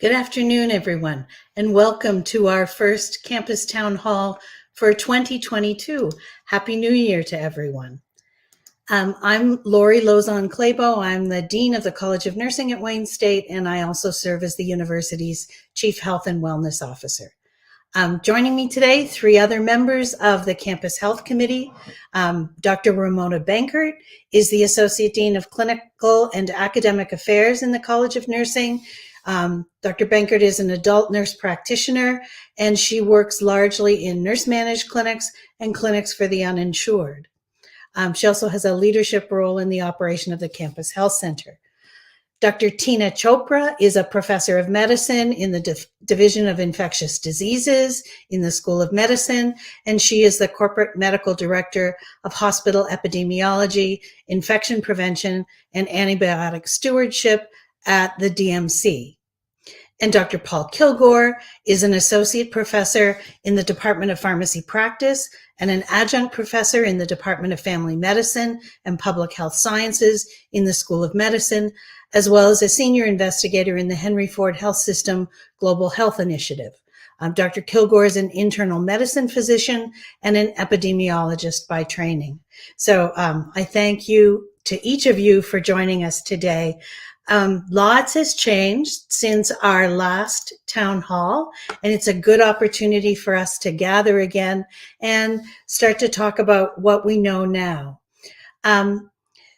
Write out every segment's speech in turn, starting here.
Good afternoon, everyone, and welcome to our first campus town hall for 2022. Happy New Year to everyone. I'm Laurie Clabo. I'm the Dean of the College of Nursing at Wayne State, and I also serve as the university's Chief Health and Wellness Officer. Joining me today, three other members of the Campus Health Committee. Dr. Ramona Bankert is the Associate Dean of Clinical and Academic Affairs in the College of Nursing. Dr. Bankert is an adult nurse practitioner, and she works largely in nurse-managed clinics and clinics for the uninsured. She also has a leadership role in the operation of the Campus Health Center. Dr. Tina Chopra is a professor of medicine in the Division of Infectious Diseases in the School of Medicine, and she is the corporate medical director of hospital epidemiology, infection prevention, and antibiotic stewardship at the DMC. And Dr. Paul Kilgore is an associate professor in the Department of Pharmacy Practice and an adjunct professor in the Department of Family Medicine and Public Health Sciences in the School of Medicine, as well as a senior investigator in the Henry Ford Health System Global Health Initiative. Dr. Kilgore is an internal medicine physician and an epidemiologist by training. So I thank you to each of you for joining us today. Lots has changed since our last town hall, and it's a good opportunity for us to gather again and start to talk about what we know now.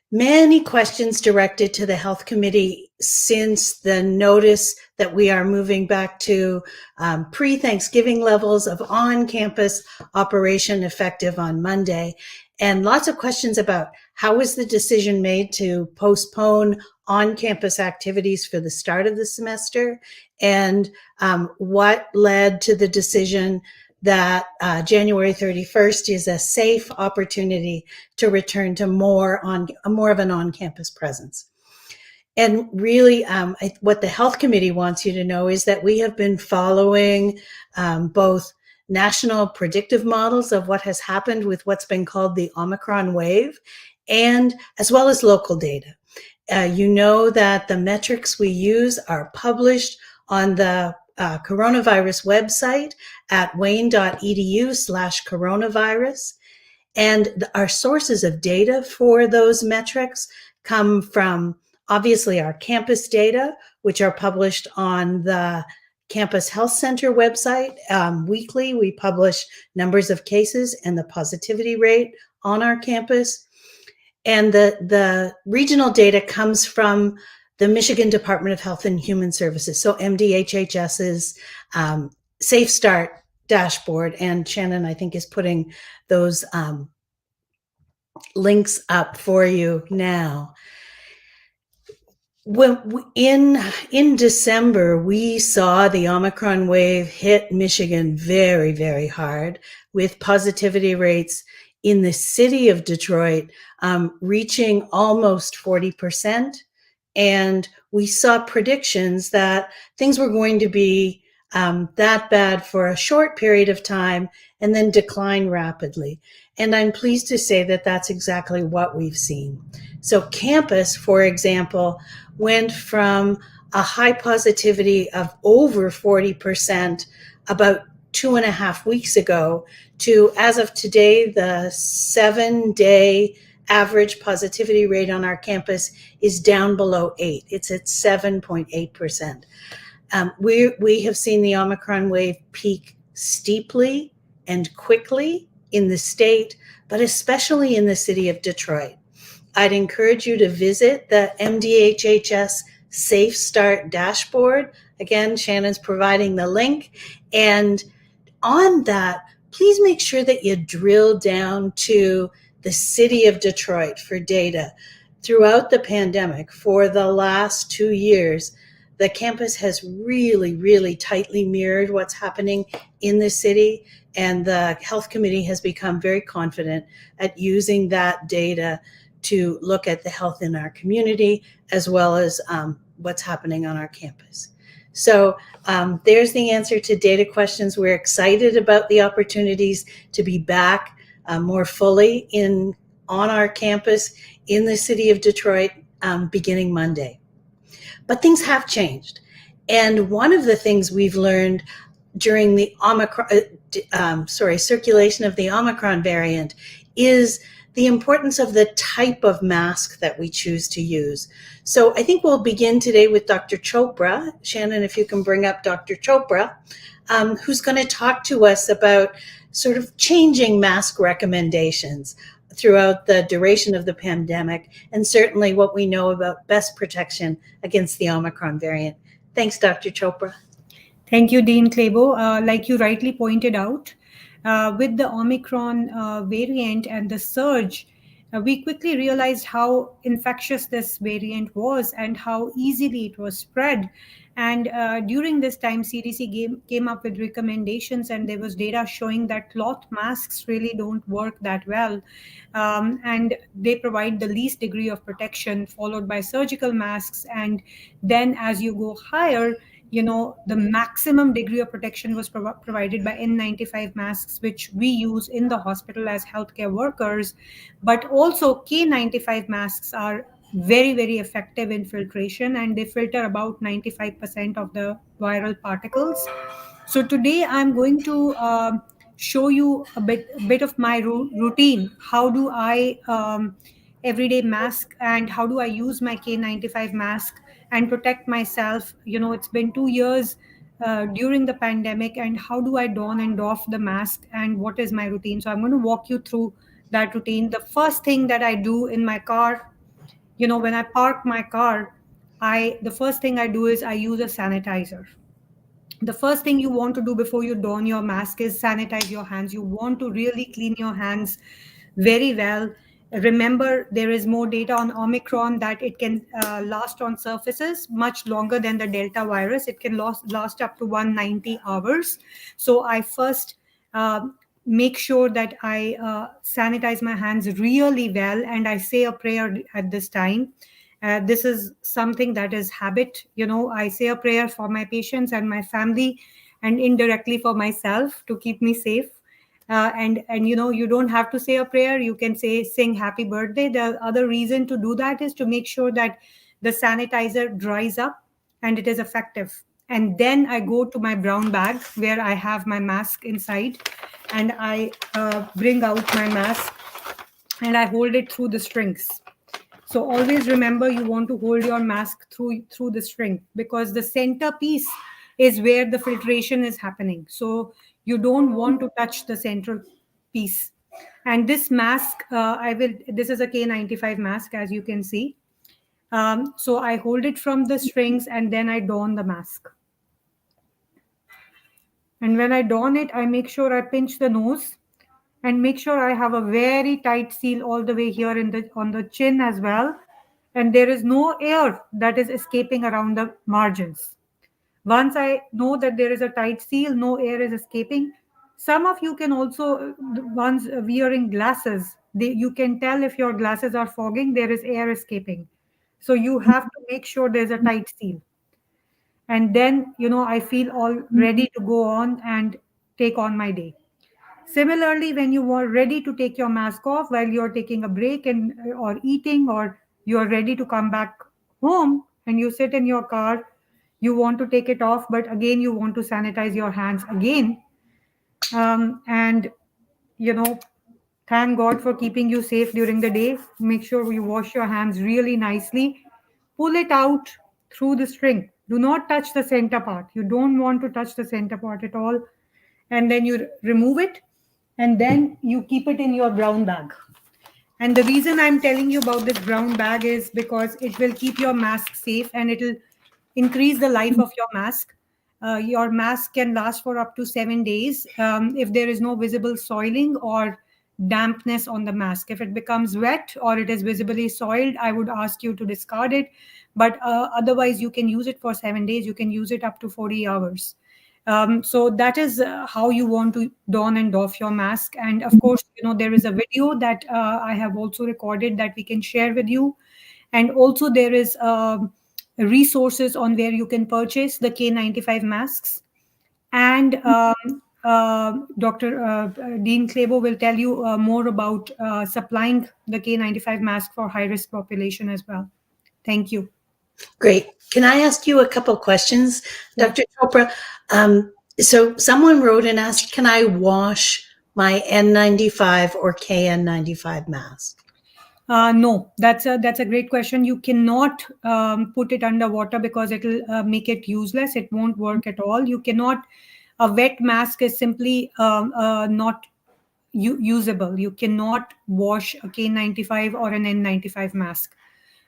Many questions directed to the Health Committee since the notice that we are moving back to pre-Thanksgiving levels of on-campus operation effective on Monday. And lots of questions about how was the decision made to postpone on-campus activities for the start of the semester, and what led to the decision that January 31st is a safe opportunity to return to more of an on-campus presence. And really, what the Health Committee wants you to know is that we have been following both national predictive models of what has happened with what's been called the Omicron wave, and as well as local data. You know that the metrics we use are published on the coronavirus website at wayne.edu/coronavirus. And our sources of data for those metrics come from, obviously, our campus data, which are published on the Campus Health Center website. Weekly, we publish numbers of cases and the positivity rate on our campus. And the regional data comes from the Michigan Department of Health and Human Services, so MDHHS's Safe Start dashboard. And Shannon, I think, is putting those links up for you now. When in December, we saw the Omicron wave hit Michigan very, very hard, with positivity rates in the city of Detroit reaching almost 40%. And we saw predictions that things were going to be that bad for a short period of time and then decline rapidly. And I'm pleased to say that that's exactly what we've seen. So campus, for example, went from a high positivity of over 40% about 2.5 weeks ago to, as of today, the 7-day average positivity rate on our campus is down below 8. It's at 7.8%. We have seen the Omicron wave peak steeply and quickly in the state, but especially in the city of Detroit. I'd encourage you to visit the MDHHS Safe Start dashboard. Again, Shannon's providing the link. And on that, please make sure that you drill down to the city of Detroit for data. Throughout the pandemic, for the last 2 years, the campus has really, really tightly mirrored what's happening in the city, and the Health Committee has become very confident at using that data to look at the health in our community, as well as what's happening on our campus. So there's the answer to data questions. We're excited about the opportunities to be back more fully on our campus in the city of Detroit beginning Monday. But things have changed. And one of the things we've learned during the circulation of the Omicron variant is the importance of the type of mask that we choose to use. So I think we'll begin today with Dr. Chopra. Shannon, if you can bring up Dr. Chopra, who's going to talk to us about sort of changing mask recommendations throughout the duration of the pandemic, and certainly what we know about best protection against the Omicron variant. Thanks, Dr. Chopra. Thank you, Dean Clabo. Like you rightly pointed out, with the Omicron variant and the surge, we quickly realized how infectious this variant was and how easily it was spread. And during this time, CDC came up with recommendations, and there was data showing that cloth masks really don't work that well. And they provide the least degree of protection, followed by surgical masks. And then as you go higher, the maximum degree of protection was provided by N95 masks, which we use in the hospital as healthcare workers. But also K95 masks are very, very effective in filtration, and they filter about 95% of the viral particles. So today I'm going to show you a bit of my routine. How do I everyday mask, and how do I use my K95 mask and protect myself? It's been 2 years during the pandemic, and how do I don and doff the mask, and what is my routine? So I'm going to walk you through that routine. The first thing that I do in my car, when I park my car, the first thing I do is I use a sanitizer. The first thing you want to do before you don your mask is sanitize your hands. You want to really clean your hands very well. Remember, there is more data on Omicron that it can last on surfaces much longer than the Delta virus. It can last up to 190 hours. So I first make sure that I sanitize my hands really well, and I say a prayer at this time. This is something that is habit. I say a prayer for my patients and my family, and indirectly for myself, to keep me safe. And you don't have to say a prayer. You can sing happy birthday. The other reason to do that is to make sure that the sanitizer dries up and it is effective. And then I go to my brown bag where I have my mask inside, and I bring out my mask and I hold it through the strings. So always remember, you want to hold your mask through the string, because the center piece is where the filtration is happening. So you don't want to touch the central piece. And this mask, this is a K95 mask, as you can see. So I hold it from the strings, and then I don the mask. And when I don it, I make sure I pinch the nose and make sure I have a very tight seal all the way here on the chin as well. And there is no air that is escaping around the margins. Once I know that there is a tight seal, no air is escaping. Some of you can also, the ones wearing glasses, you can tell if your glasses are fogging, there is air escaping. So you have to make sure there's a tight seal. And then, I feel all ready to go on and take on my day. Similarly, when you are ready to take your mask off while you're taking a break and or eating, or you're ready to come back home and you sit in your car, you want to take it off, but again you want to sanitize your hands again. And you know, thank God for keeping you safe during the day. Make sure you wash your hands really nicely. Pull it out through the string. Do not touch the center part. You don't want to touch the center part at all. And then you remove it, and then you keep it in your brown bag. And the reason I'm telling you about this brown bag is because it will keep your mask safe, and it will increase the life of your mask. Your mask can last for up to 7 days if there is no visible soiling or dampness on the mask. If it becomes wet or it is visibly soiled, I would ask you to discard it. But otherwise, you can use it for 7 days. You can use it up to 40 hours. So that is how you want to don and doff your mask. And of course, there is a video that I have also recorded that we can share with you. And also there is resources on where you can purchase the K95 masks. And Dr. Dean Clabo will tell you more about supplying the K95 mask for high-risk population as well. Thank you. Great. Can I ask you a couple questions, Yeah. Dr. Chopra? So someone wrote and asked, can I wash my N95 or KN95 mask? No, that's a great question. You cannot put it under water because it'll make it useless. It won't work at all. You cannot. A wet mask is simply not usable. You cannot wash a K95 or an N95 mask.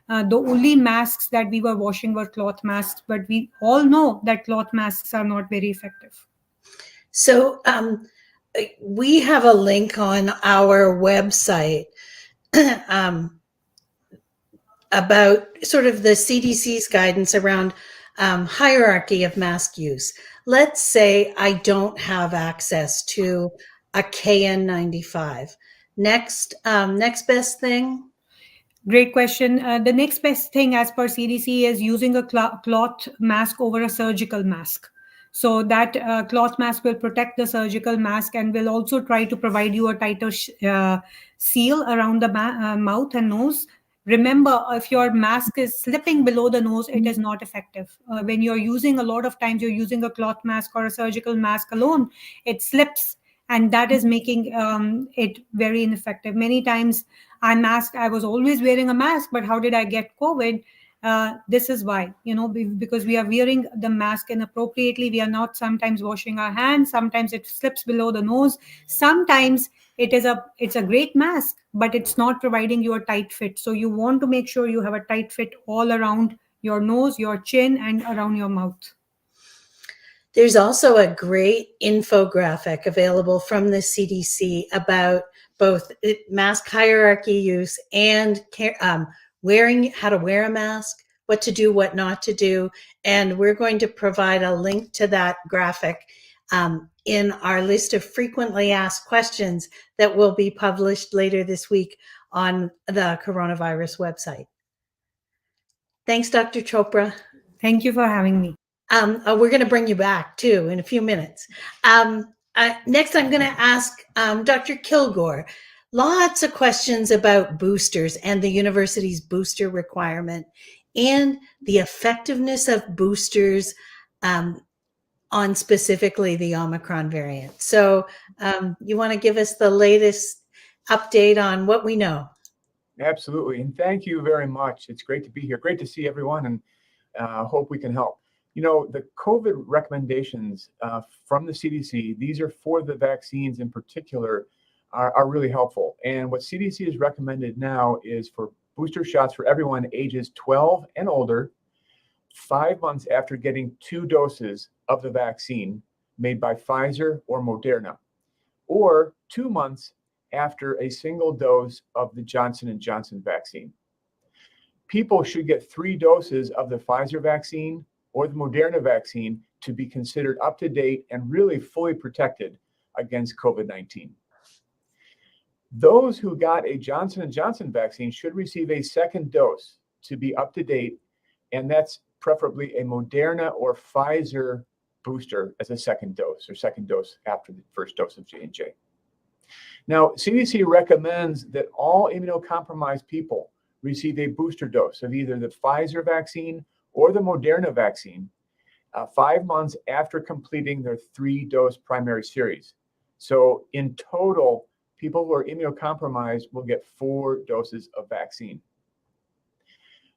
The only masks that we were washing were cloth masks, but we all know that cloth masks are not very effective. So we have a link on our website um, about sort of the CDC's guidance around hierarchy of mask use. Let's say I don't have access to a KN95. Next best thing. Great question. The next best thing, as per CDC, is using a cloth mask over a surgical mask. So that cloth mask will protect the surgical mask and will also try to provide you a tighter seal around the mouth and nose. Remember, if your mask is slipping below the nose, it is not effective. When you're using, a lot of times you're using a cloth mask or a surgical mask alone, it slips, and that is making it very ineffective. Many times I'm asked, I was always wearing a mask, but how did I get COVID? This is why, because we are wearing the mask inappropriately. We are not sometimes washing our hands. Sometimes it slips below the nose. Sometimes it's a great mask, but it's not providing you a tight fit. So you want to make sure you have a tight fit all around your nose, your chin, and around your mouth. There's also a great infographic available from the CDC about both mask hierarchy use and wearing, how to wear a mask, what to do, what not to do. And we're going to provide a link to that graphic in our list of frequently asked questions that will be published later this week on the coronavirus website. Thanks, Dr. Chopra. Thank you for having me. We're going to bring you back too in a few minutes. Next, I'm going to ask Dr. Kilgore lots of questions about boosters and the university's booster requirement and the effectiveness of boosters on specifically the Omicron variant. So you want to give us the latest update on what we know? Absolutely. And thank you very much. It's great to be here. Great to see everyone, and hope we can help. The COVID recommendations from the CDC, these are for the vaccines in particular, are really helpful. And what CDC has recommended now is for booster shots for everyone ages 12 and older, 5 months after getting 2 doses of the vaccine made by Pfizer or Moderna, or 2 months after a single dose of the Johnson & Johnson vaccine. People should get 3 doses of the Pfizer vaccine or the Moderna vaccine to be considered up to date and really fully protected against COVID-19. Those who got a Johnson & Johnson vaccine should receive a second dose to be up to date, and that's preferably a Moderna or Pfizer booster as a second dose, or second dose after the first dose of J&J. Now, CDC recommends that all immunocompromised people receive a booster dose of either the Pfizer vaccine or the Moderna vaccine 5 months after completing their 3-dose primary series. So in total, people who are immunocompromised will get 4 doses of vaccine.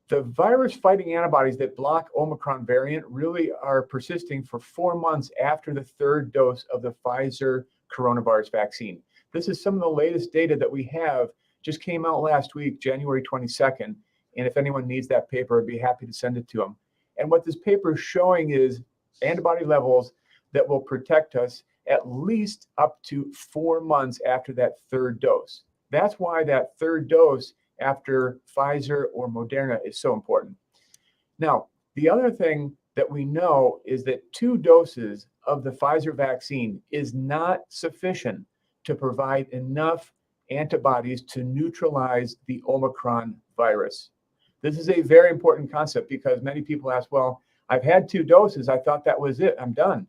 The virus-fighting antibodies that block Omicron variant really are persisting for 4 months after the 3rd dose of the Pfizer coronavirus vaccine. This is some of the latest data that we have. Just came out last week, January 22nd. And if anyone needs that paper, I'd be happy to send it to them. And what this paper is showing is antibody levels that will protect us at least up to 4 months after that 3rd dose. That's why that 3rd dose after Pfizer or Moderna is so important. Now, the other thing that we know is that 2 doses of the Pfizer vaccine is not sufficient to provide enough antibodies to neutralize the Omicron virus. This is a very important concept because many people ask, well, I've had 2 doses. I thought that was it. I'm done.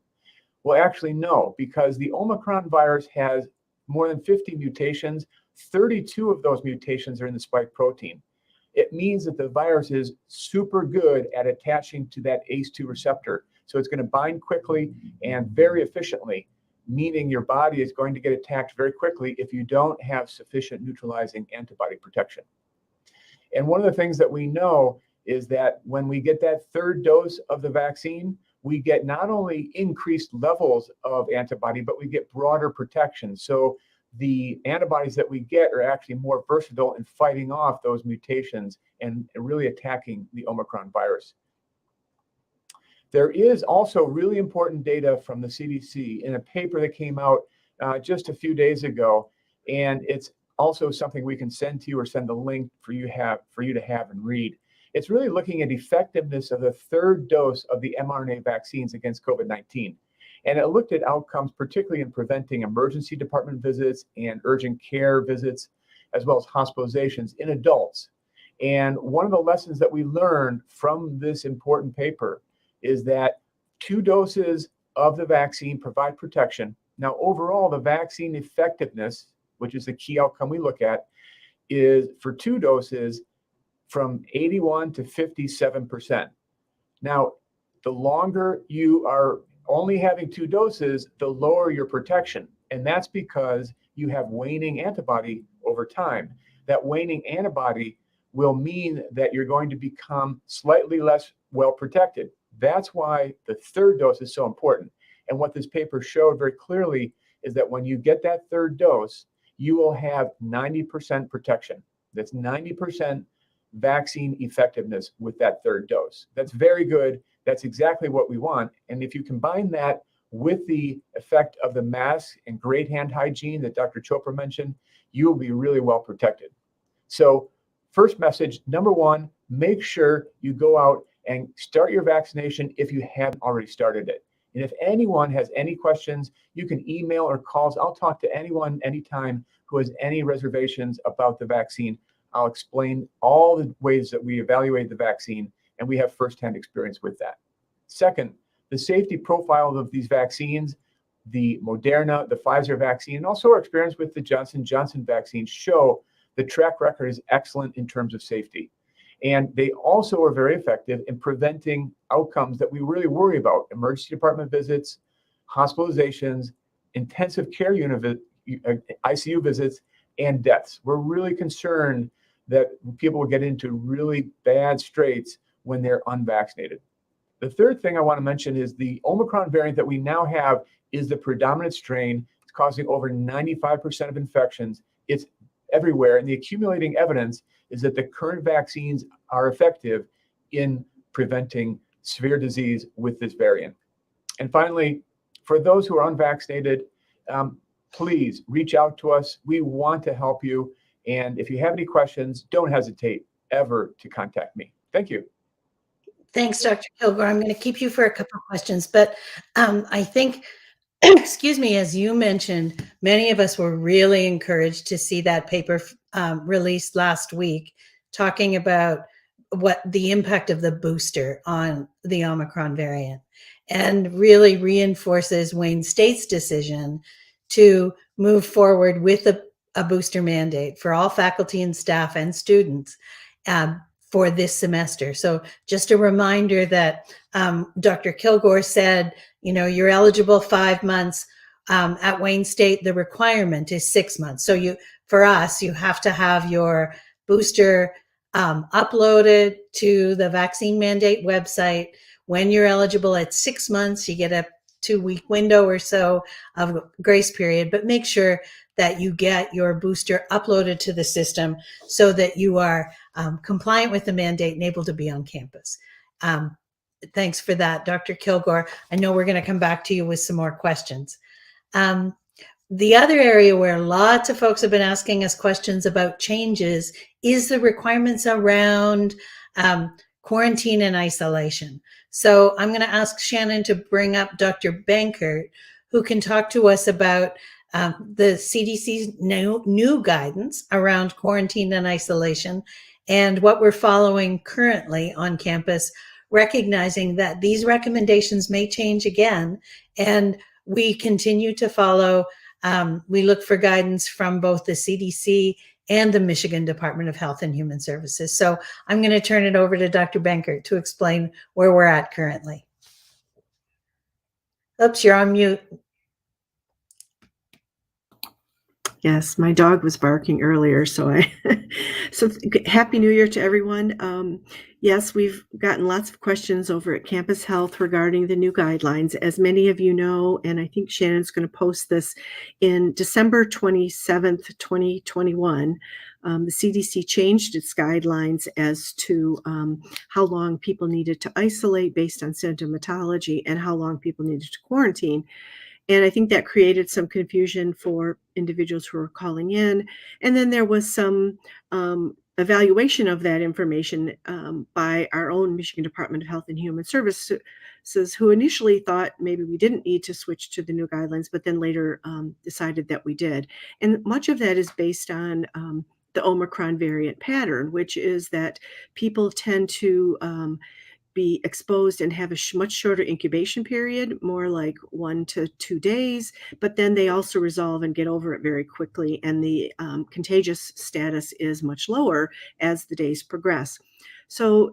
Well, actually, no, because the Omicron virus has more than 50 mutations. 32 of those mutations are in the spike protein. it means that the virus is super good at attaching to that ACE2 receptor. So it's going to bind quickly and very efficiently, meaning your body is going to get attacked very quickly if you don't have sufficient neutralizing antibody protection. And one of the things that we know is that when we get that third dose of the vaccine, we get not only increased levels of antibody, but we get broader protection. So the antibodies that we get are actually more versatile in fighting off those mutations and really attacking the Omicron virus. There is also really important data from the CDC in a paper that came out just a few days ago, and it's also something we can send to you or send the link for you to have and read. It's really looking at effectiveness of the third dose of the mRNA vaccines against COVID-19. And it looked at outcomes, particularly in preventing emergency department visits and urgent care visits, as well as hospitalizations in adults. And one of the lessons that we learned from this important paper is that 2 doses of the vaccine provide protection. Now, overall, the vaccine effectiveness, which is the key outcome we look at, is for 2 doses from 81 to 57%. Now, the longer you are only having 2 doses, the lower your protection. And that's because you have waning antibody over time. That waning antibody will mean that you're going to become slightly less well protected. That's why the third dose is so important. And what this paper showed very clearly is that when you get that third dose, you will have 90% protection. That's 90% vaccine effectiveness with that third dose. That's very good. That's exactly what we want. And if you combine that with the effect of the mask and great hand hygiene that Dr. Chopra mentioned, you will be really well protected. So first message, number 1, make sure you go out and start your vaccination if you haven't already started it. And if anyone has any questions, you can email or calls. I'll talk to anyone anytime who has any reservations about the vaccine. I'll explain all the ways that we evaluate the vaccine, and we have firsthand experience with that. Second, the safety profile of these vaccines, the Moderna, the Pfizer vaccine, and also our experience with the Johnson & Johnson vaccine show the track record is excellent in terms of safety. And they also are very effective in preventing outcomes that we really worry about: emergency department visits, hospitalizations, intensive care unit, ICU visits, and deaths. We're really concerned that people will get into really bad straits when they're unvaccinated. The third thing I want to mention is the Omicron variant that we now have is the predominant strain. It's causing over 95% of infections. It's everywhere, and the accumulating evidence is that the current vaccines are effective in preventing severe disease with this variant. And finally, for those who are unvaccinated, please reach out to us. We want to help you. And if you have any questions, don't hesitate ever to contact me. Thank you. Thanks, Dr. Kilgore. I'm going to keep you for a couple of questions, but I think, excuse me, as you mentioned, many of us were really encouraged to see that paper released last week talking about what the impact of the booster on the Omicron variant, and really reinforces Wayne State's decision to move forward with a booster mandate for all faculty and staff and students for this semester. So just a reminder that Dr. Kilgore said, you're eligible 5 months. At Wayne State, the requirement is 6 months. So for us, you have to have your booster uploaded to the vaccine mandate website. When you're eligible at 6 months, you get a 2-week window or so of grace period, but make sure that you get your booster uploaded to the system so that you are compliant with the mandate and able to be on campus. Thanks for that, Dr. Kilgore. I know we're going to come back to you with some more questions. The other area where lots of folks have been asking us questions about changes is the requirements around quarantine and isolation. So I'm going to ask Shannon to bring up Dr. Bankert, who can talk to us about the CDC's new guidance around quarantine and isolation and what we're following currently on campus, recognizing that these recommendations may change again, and we continue to follow We look for guidance from both the CDC and the Michigan Department of Health and Human Services. So I'm going to turn it over to Dr. Bankert to explain where we're at currently. Oops, you're on mute. Yes, my dog was barking earlier, so Happy New Year to everyone. Yes, we've gotten lots of questions over at Campus Health regarding the new guidelines. As many of you know, and I think Shannon's going to post this, in December 27th, 2021, the CDC changed its guidelines as to how long people needed to isolate based on symptomatology and how long people needed to quarantine. And I think that created some confusion for individuals who were calling in. And then there was some evaluation of that information by our own Michigan Department of Health and Human Services, who initially thought maybe we didn't need to switch to the new guidelines, but then later decided that we did. And much of that is based on the Omicron variant pattern, which is that people tend to be exposed and have a much shorter incubation period, more like 1 to 2 days, but then they also resolve and get over it very quickly, and the contagious status is much lower as the days progress. So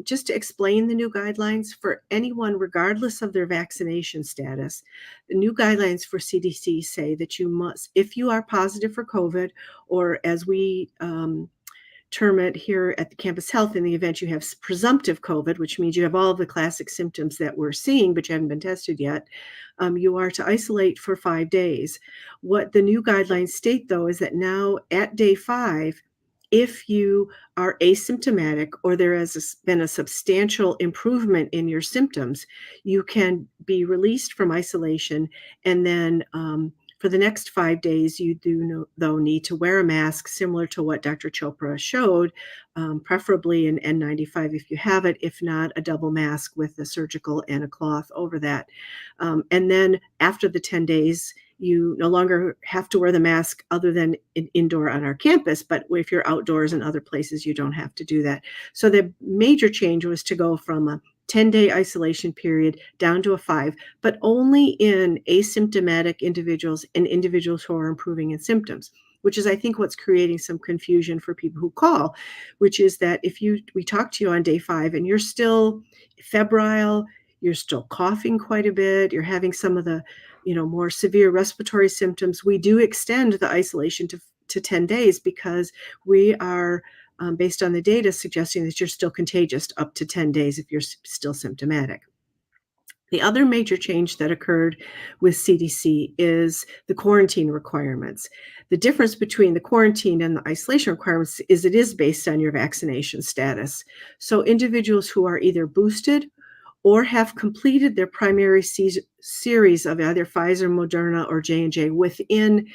just to explain the new guidelines for anyone, regardless of their vaccination status, the new guidelines for CDC say that you must, if you are positive for COVID, or as we term it here at the Campus Health, in the event you have presumptive COVID, which means you have all of the classic symptoms that we're seeing, but you haven't been tested yet, you are to isolate for 5 days. What the new guidelines state, though, is that now at day 5, if you are asymptomatic or there has been a substantial improvement in your symptoms, you can be released from isolation, and then for the next 5 days, you do, though, need to wear a mask similar to what Dr. Chopra showed, preferably an N95 if you have it, if not a double mask with a surgical and a cloth over that. And then after the 10 days, you no longer have to wear the mask other than indoor on our campus, but if you're outdoors in other places, you don't have to do that. So the major change was to go from a 10-day isolation period down to a 5, but only in asymptomatic individuals and individuals who are improving in symptoms, which is, I think, what's creating some confusion for people who call, which is that if we talk to you on day 5 and you're still febrile, you're still coughing quite a bit, you're having some of the more severe respiratory symptoms, we do extend the isolation to 10 days because we are, based on the data, suggesting that you're still contagious up to 10 days if you're still symptomatic. The other major change that occurred with CDC is the quarantine requirements. The difference between the quarantine and the isolation requirements is it is based on your vaccination status. So individuals who are either boosted or have completed their primary series of either Pfizer, Moderna, or J&J within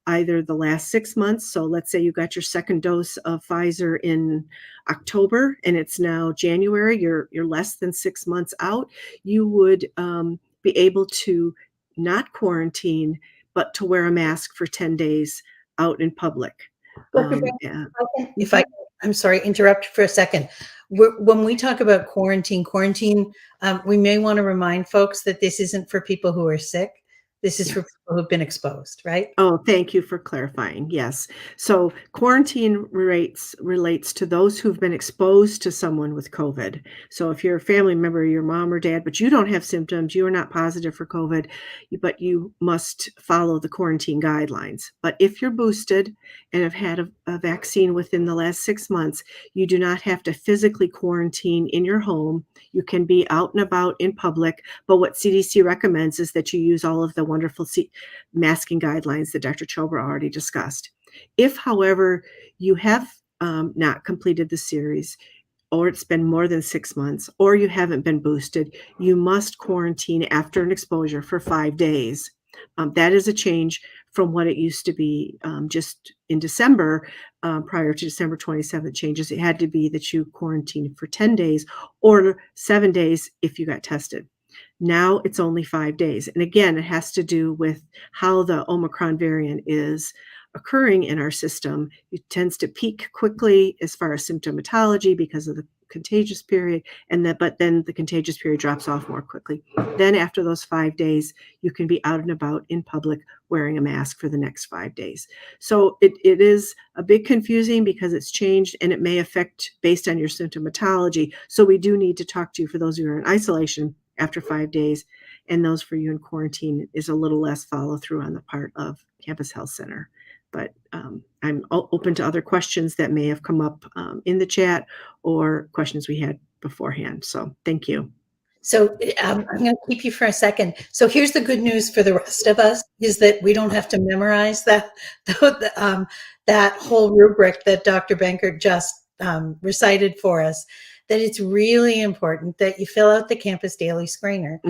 either the last 6 months. So let's say you got your second dose of Pfizer in October and it's now January, you're less than 6 months out, you would be able to not quarantine, but to wear a mask for 10 days out in public. I'm sorry, interrupt for a second. When we talk about quarantine, we may want to remind folks that this isn't for people who are sick. This is for people who've been exposed, right? Oh, thank you for clarifying. Yes. So quarantine relates to those who've been exposed to someone with COVID. So if you're a family member, your mom or dad, but you don't have symptoms, you are not positive for COVID, but you must follow the quarantine guidelines. But if you're boosted and have had a vaccine within the last 6 months, you do not have to physically quarantine in your home. You can be out and about in public, but what CDC recommends is that you use all of the wonderful masking guidelines that Dr. Chopra already discussed. If, however, you have not completed the series, or it's been more than 6 months, or you haven't been boosted, you must quarantine after an exposure for 5 days. That is a change from what it used to be just in December, prior to December 27th changes. It had to be that you quarantine for 10 days or 7 days if you got tested. Now it's only 5 days. And again, it has to do with how the Omicron variant is occurring in our system. It tends to peak quickly as far as symptomatology because of the contagious period, but then the contagious period drops off more quickly. Then after those 5 days, you can be out and about in public wearing a mask for the next 5 days. So it is a bit confusing because it's changed and it may affect based on your symptomatology. So we do need to talk to you for those who are in isolation after 5 days, and those for you in quarantine is a little less follow through on the part of Campus Health Center. But I'm open to other questions that may have come up in the chat or questions we had beforehand. So thank you. So I'm going to keep you for a second. So here's the good news for the rest of us is that we don't have to memorize that whole rubric that Dr. Bankert just recited for us, that it's really important that you fill out the Campus Daily Screener,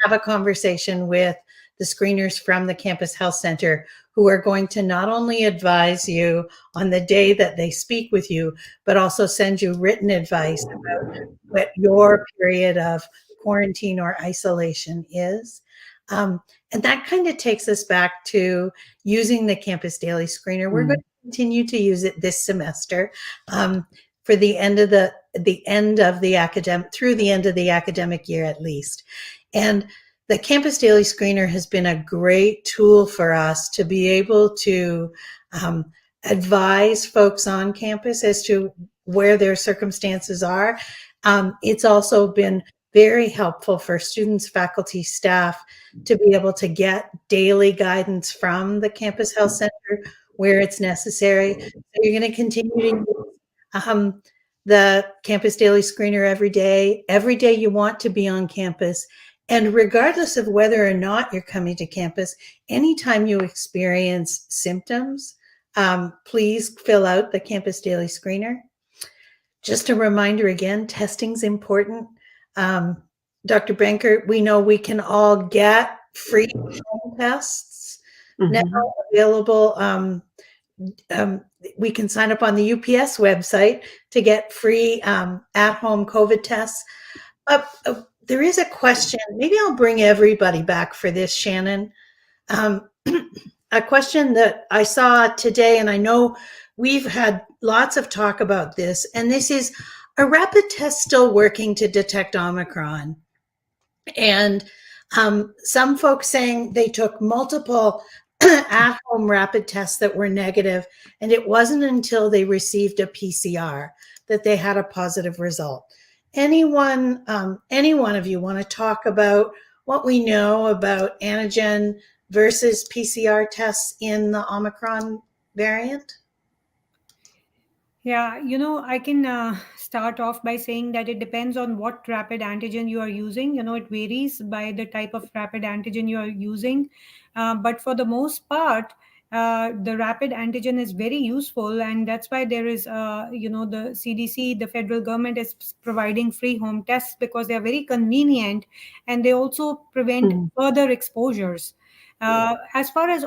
have a conversation with the screeners from the Campus Health Center who are going to not only advise you on the day that they speak with you, but also send you written advice about what your period of quarantine or isolation is. And that kind of takes us back to using the Campus Daily Screener. We're going to continue to use it this semester for the end of the academic, through the end of the academic year at least. And the Campus Daily Screener has been a great tool for us to be able to advise folks on campus as to where their circumstances are. It's also been very helpful for students, faculty, staff to be able to get daily guidance from the Campus Health Center where it's necessary. So you're going to continue to use the Campus Daily Screener every day you want to be on campus. And regardless of whether or not you're coming to campus, anytime you experience symptoms, please fill out the Campus Daily Screener. Just a reminder again, testing's important. Dr. Bankert, we know we can all get free home tests now available. We can sign up on the UPS website to get free at-home COVID tests. There is a question, maybe I'll bring everybody back for this, Shannon. A question that I saw today, and I know we've had lots of talk about this, and this is, are rapid tests still working to detect Omicron? And some folks saying they took multiple at-home rapid tests that were negative, and it wasn't until they received a PCR that they had a positive result. Any one of you want to talk about what we know about antigen versus PCR tests in the Omicron variant? Yeah, I can start off by saying that it depends on what rapid antigen you are using. It varies by the type of rapid antigen you are using. But for the most part, the rapid antigen is very useful. And that's why there is, the CDC, the federal government is providing free home tests because they are very convenient and they also prevent further exposures. As far as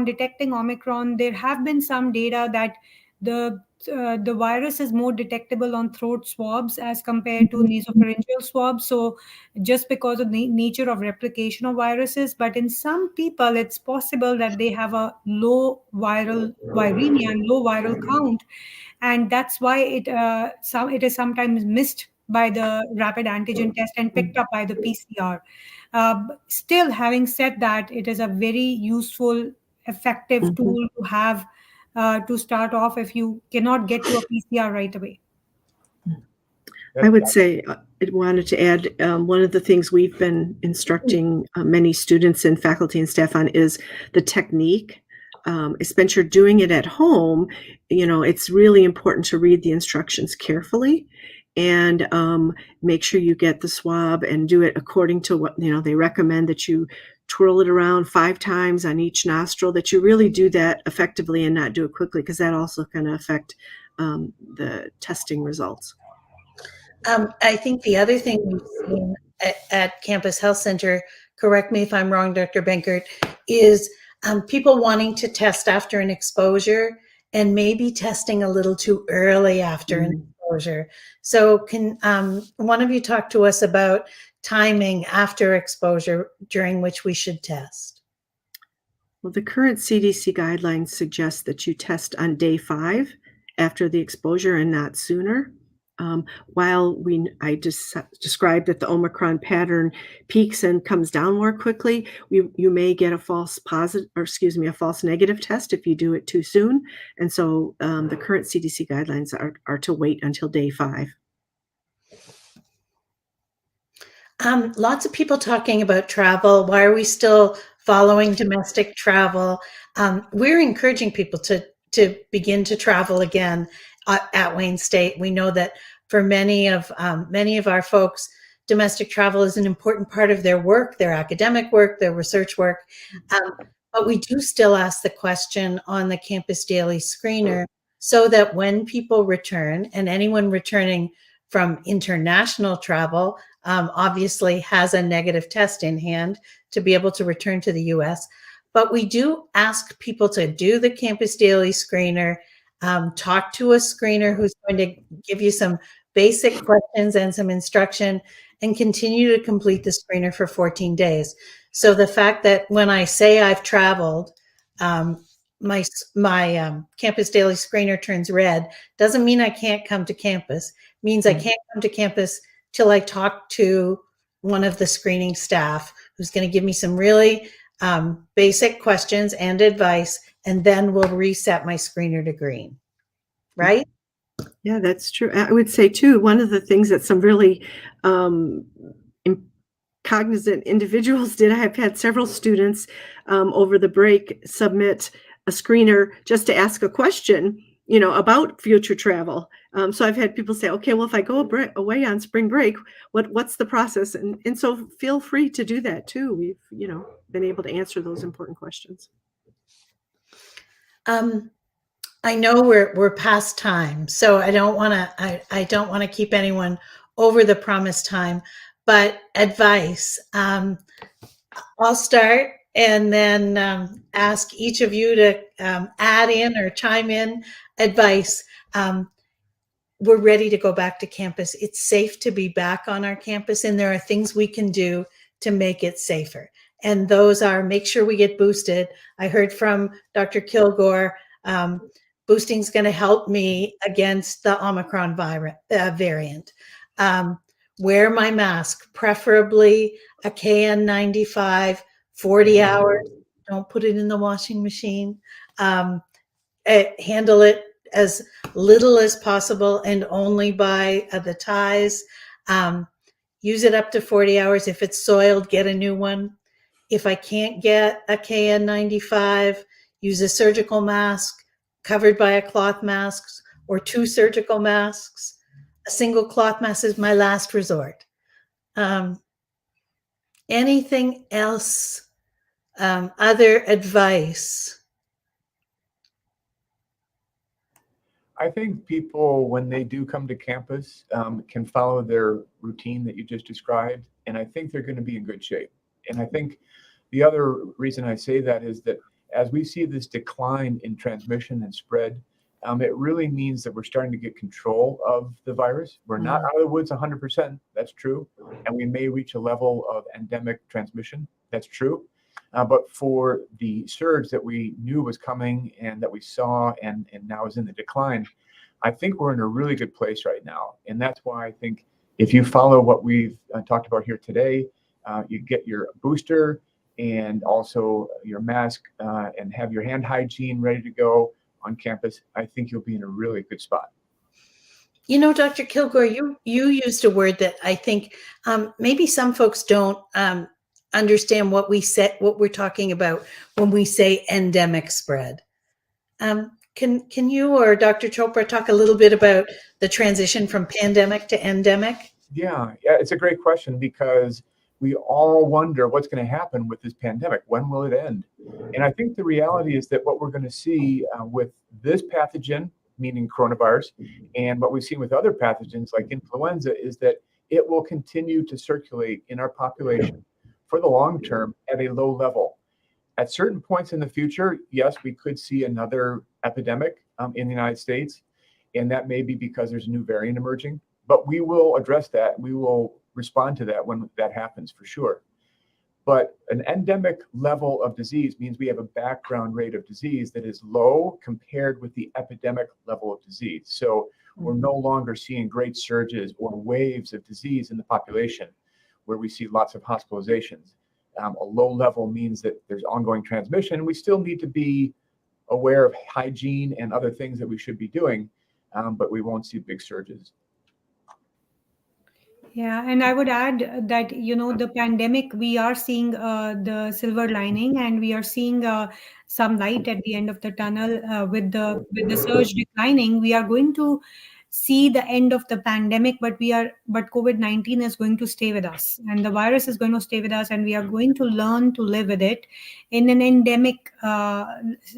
detecting Omicron, there have been some data that the virus is more detectable on throat swabs as compared to nasopharyngeal swabs. So just because of the nature of replication of viruses, but in some people, it's possible that they have a low viral viremia and low viral count. And that's why it is sometimes missed by the rapid antigen test and picked up by the PCR. Still, having said that, it is a very useful, effective tool to have to start off if you cannot get to a PCR right away. I would say I wanted to add one of the things we've been instructing many students and faculty and staff on is the technique. Since you're doing it at home, it's really important to read the instructions carefully and make sure you get the swab and do it according to what they recommend, that you twirl it around 5 times on each nostril, that you really do that effectively and not do it quickly, because that also can affect the testing results. I think the other thing we've seen at Campus Health Center, correct me if I'm wrong, Dr. Bankert, is people wanting to test after an exposure and maybe testing a little too early after an exposure. So can one of you talk to us about timing after exposure during which we should test? Well, the current CDC guidelines suggest that you test on day 5 after the exposure and not sooner. While I just described that the Omicron pattern peaks and comes down more quickly, you may get a false positive, or excuse me, a false negative test if you do it too soon. And so the current CDC guidelines are to wait until day 5. Lots of people talking about travel. Why are we still following domestic travel? We're encouraging people to begin to travel again at Wayne State. We know that for many of our folks, domestic travel is an important part of their work, their academic work, their research work. But we do still ask the question on the Campus Daily Screener so that when people return, and anyone returning from international travel obviously has a negative test in hand to be able to return to the US. But we do ask people to do the Campus Daily Screener, talk to a screener who's going to give you some basic questions and some instruction, and continue to complete the screener for 14 days. So the fact that when I say I've traveled, my Campus Daily Screener turns red doesn't mean I can't come to campus. It means I can't come to campus till I talk to one of the screening staff who's going to give me some really basic questions and advice, and then we'll reset my screener to green. Right? Yeah, that's true. I would say too, one of the things that some really cognizant individuals did, I have had several students over the break submit a screener just to ask a question, about future travel. So I've had people say, okay, well, if I go away on spring break, what's the process? And so feel free to do that too. We've, been able to answer those important questions. I know we're past time, so I don't want to keep anyone over the promised time, but advice. I'll start and then ask each of you to add in or chime in advice. We're ready to go back to campus. It's safe to be back on our campus, and there are things we can do to make it safer. And those are, make sure we get boosted. I heard from Dr. Kilgore, boosting is going to help me against the Omicron variant. Wear my mask, preferably a KN95, 40 hours. Don't put it in the washing machine. Handle it as little as possible and only by the ties. Use it up to 40 hours. If it's soiled, get a new one. If I can't get a KN95, use a surgical mask covered by a cloth mask or 2 surgical masks. A single cloth mask is my last resort. Anything else? Other advice? I think people, when they do come to campus, can follow their routine that you just described, and I think they're going to be in good shape. And I think the other reason I say that is that as we see this decline in transmission and spread, it really means that we're starting to get control of the virus. We're not out of the woods 100%, that's true, and we may reach a level of endemic transmission, that's true. But for the surge that we knew was coming and that we saw and now is in the decline, I think we're in a really good place right now. And that's why I think if you follow what we've talked about here today, you get your booster and also your mask and have your hand hygiene ready to go on campus, I think you'll be in a really good spot. Dr. Kilgore, you used a word that I think maybe some folks don't understand what we're talking about when we say endemic spread. Can you or Dr. Chopra talk a little bit about the transition from pandemic to endemic? Yeah, it's a great question because we all wonder what's going to happen with this pandemic. When will it end? And I think the reality is that what we're going to see with this pathogen, meaning coronavirus, and what we've seen with other pathogens like influenza is that it will continue to circulate in our population for the long term at a low level. At certain points in the future, yes, we could see another epidemic in the United States, and that may be because there's a new variant emerging, but we will address that. We will respond to that when that happens for sure. But an endemic level of disease means we have a background rate of disease that is low compared with the epidemic level of disease. So we're no longer seeing great surges or waves of disease in the population where we see lots of hospitalizations. A low level means that there's ongoing transmission. We still need to be aware of hygiene and other things that we should be doing, but we won't see big surges. Yeah, and I would add that, the pandemic, we are seeing the silver lining, and we are seeing some light at the end of the tunnel with the surge declining. We are going to see the end of the pandemic, but COVID-19 is going to stay with us, and the virus is going to stay with us, and we are going to learn to live with it in an endemic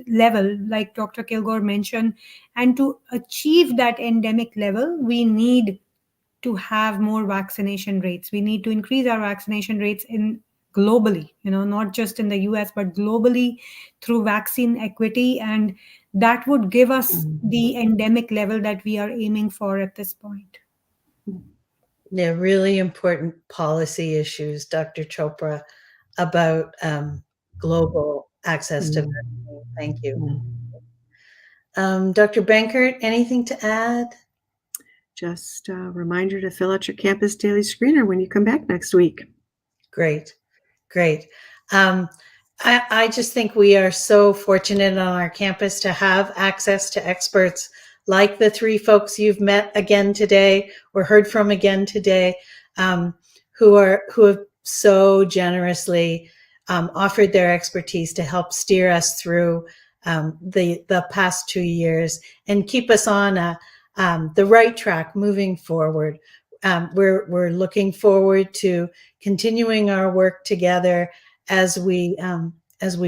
level, like Dr. Kilgore mentioned. And to achieve that endemic level, we need to have more vaccination rates. We need to increase our vaccination rates in globally, not just in the US, but globally through vaccine equity. And that would give us the endemic level that we are aiming for at this point. Yeah, really important policy issues, Dr. Chopra, about global access to vaccine. Thank you. Dr. Bankert, anything to add? Just a reminder to fill out your campus daily screener when you come back next week. Great. I just think we are so fortunate on our campus to have access to experts like the three folks you've met again today or heard from again today, who have so generously offered their expertise to help steer us through the past 2 years and keep us on the right track moving forward. We're looking forward to continuing our work together as we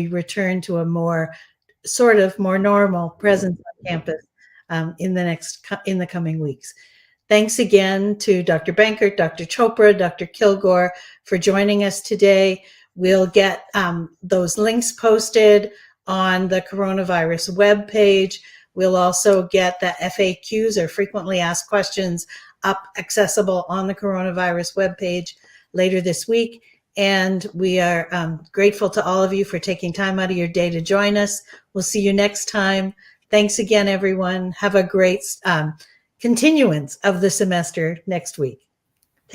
return to a more normal presence on campus in the coming weeks. Thanks again to Dr. Bankert, Dr. Chopra, Dr. Kilgore for joining us today. We'll get those links posted on the coronavirus webpage. We'll also get the FAQs, or frequently asked questions, up accessible on the coronavirus webpage later this week. And we are grateful to all of you for taking time out of your day to join us. We'll see you next time. Thanks again, everyone. Have a great continuance of the semester next week.